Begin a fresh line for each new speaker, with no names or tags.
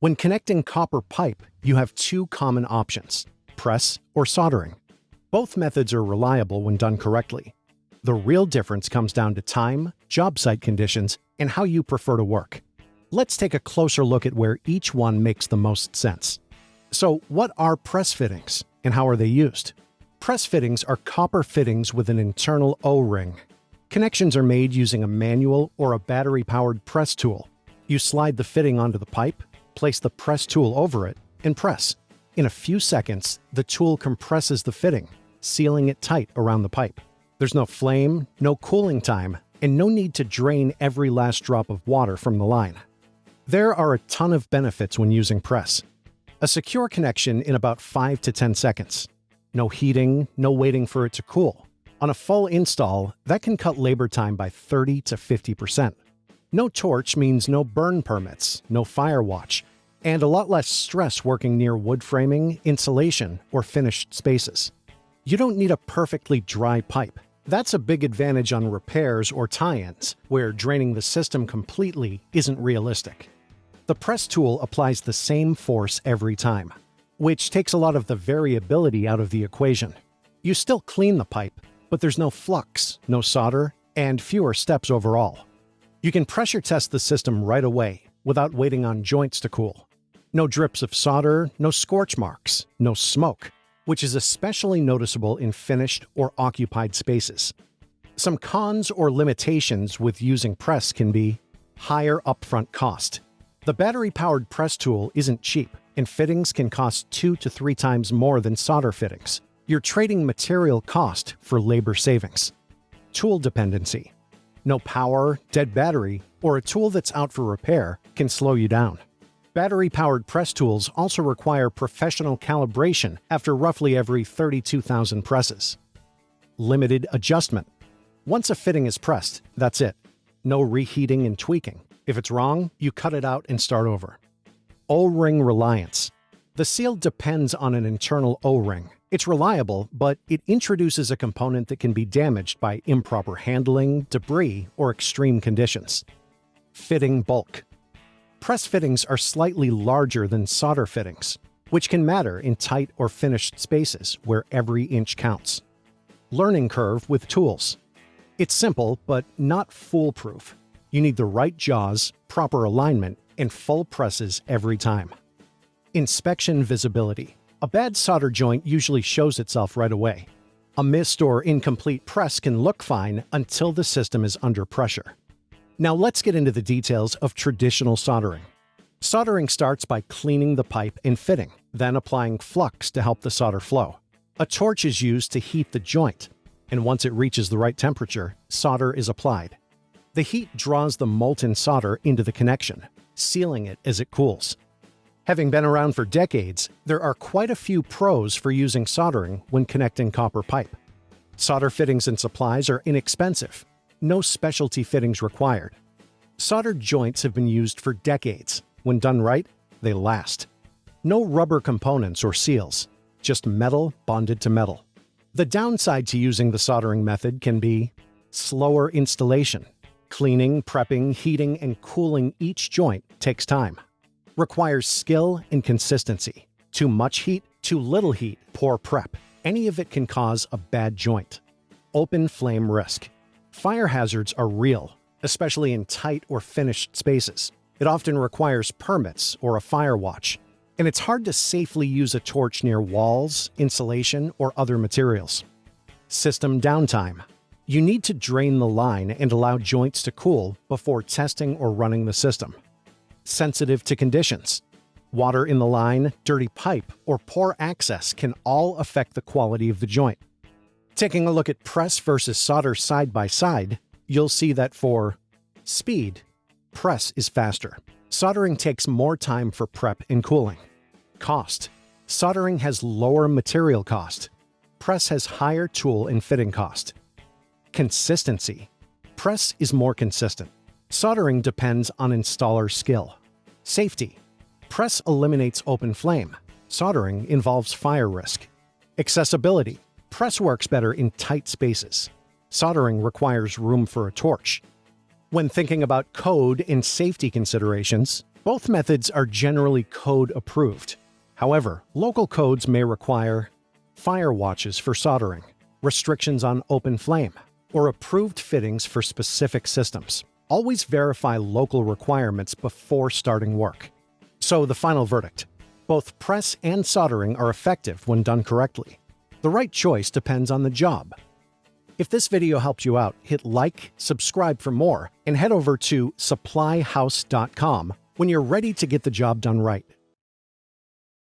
When connecting copper pipe, you have two common options: press or soldering. Both methods are reliable when done correctly. The real difference comes down to time, job site conditions, and how you prefer to work. Let's take a closer look at where each one makes the most sense. So, what are press fittings, and how are they used? Press fittings are copper fittings with an internal O-ring. Connections are made using a manual or a battery-powered press tool. You slide the fitting onto the pipe, place the press tool over it, and press. In a few seconds, the tool compresses the fitting, sealing it tight around the pipe. There's no flame, no cooling time, and no need to drain every last drop of water from the line. There are a ton of benefits when using press. A secure connection in about 5 to 10 seconds. No heating, no waiting for it to cool. On a full install, that can cut labor time by 30 to 50%. No torch means no burn permits, no fire watch, and a lot less stress working near wood framing, insulation, or finished spaces. You don't need a perfectly dry pipe. That's a big advantage on repairs or tie-ins, where draining the system completely isn't realistic. The press tool applies the same force every time, which takes a lot of the variability out of the equation. You still clean the pipe, but there's no flux, no solder, and fewer steps overall. You can pressure test the system right away without waiting on joints to cool. No drips of solder, no scorch marks, no smoke, which is especially noticeable in finished or occupied spaces. Some cons or limitations with using press can be higher upfront cost. The battery-powered press tool isn't cheap, and fittings can cost 2 to 3 times more than solder fittings. You're trading material cost for labor savings. Tool dependency. No power, dead battery, or a tool that's out for repair can slow you down. Battery-powered press tools also require professional calibration after roughly every 32,000 presses. Limited adjustment. Once a fitting is pressed, that's it. No reheating and tweaking. If it's wrong, you cut it out and start over. O-ring reliance. The seal depends on an internal O-ring. It's reliable, but it introduces a component that can be damaged by improper handling, debris, or extreme conditions. Fitting bulk. Press fittings are slightly larger than solder fittings, which can matter in tight or finished spaces where every inch counts. Learning curve with tools. It's simple, but not foolproof. You need the right jaws, proper alignment, and full presses every time. Inspection visibility. A bad solder joint usually shows itself right away. A missed or incomplete press can look fine until the system is under pressure. Now let's get into the details of traditional soldering. Soldering starts by cleaning the pipe and fitting, then applying flux to help the solder flow. A torch is used to heat the joint, and once it reaches the right temperature, solder is applied. The heat draws the molten solder into the connection, sealing it as it cools. Having been around for decades, there are quite a few pros for using soldering when connecting copper pipe. Solder fittings and supplies are inexpensive. No specialty fittings required. Soldered joints have been used for decades. When done right, they last. No rubber components or seals, just metal bonded to metal. The downside to using the soldering method can be slower installation. Cleaning, prepping, heating, and cooling each joint takes time. Requires skill and consistency. Too much heat, too little heat, poor prep. Any of it can cause a bad joint. Open flame risk. Fire hazards are real, especially in tight or finished spaces. It often requires permits or a fire watch, and it's hard to safely use a torch near walls, insulation, or other materials. System downtime. You need to drain the line and allow joints to cool before testing or running the system. Sensitive to conditions. Water in the line, dirty pipe, or poor access can all affect the quality of the joint. Taking a look at press versus solder side by side, you'll see that for speed, press is faster. Soldering takes more time for prep and cooling. Cost. Soldering has lower material cost. Press has higher tool and fitting cost. Consistency. Press is more consistent. Soldering depends on installer skill. Safety. Press eliminates open flame. Soldering involves fire risk. Accessibility. Press works better in tight spaces. Soldering requires room for a torch. When thinking about code and safety considerations, Both methods are generally code approved. However, local codes may require fire watches for soldering, restrictions on open flame, or approved fittings for specific systems. Always verify local requirements before starting work. So the final verdict: both press and soldering are effective when done correctly. The right choice depends on the job. If this video helped you out, hit like, subscribe for more, and head over to supplyhouse.com when you're ready to get the job done right.